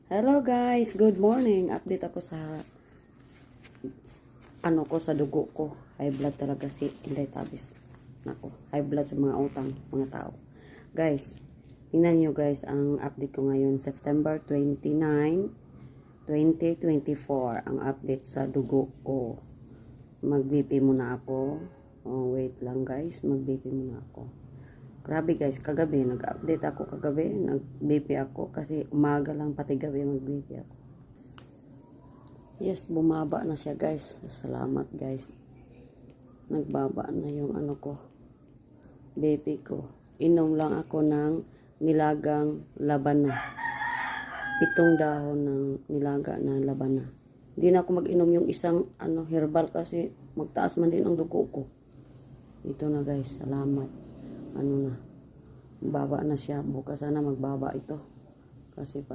Hello guys, good morning. Update ako sa sa dugo ko. High blood talaga si Inday Tabis. Nako, high blood sa mga utang, mga tao. Guys, tingnan niyo guys ang update ko ngayon, September 29, 2024. Ang update sa dugo ko. Mag-BP muna ako. Oh, wait lang guys, mag-BP muna ako. Grabe guys, kagabi, nag-update ako kagabi, nag-BP ako kasi umaga lang pati gabi mag-BP ako. Yes, bumaba na siya guys. Salamat guys. Nagbaba na yung ko, BP ko. Inom lang ako ng nilagang labana. 7 dahon ng nilaga na labana. Hindi na ako mag-inom yung isang herbal kasi magtaas man din ang dugo ko. Ito na guys, salamat. Na, baba na siya. Bukas sana magbaba ito. Kasi para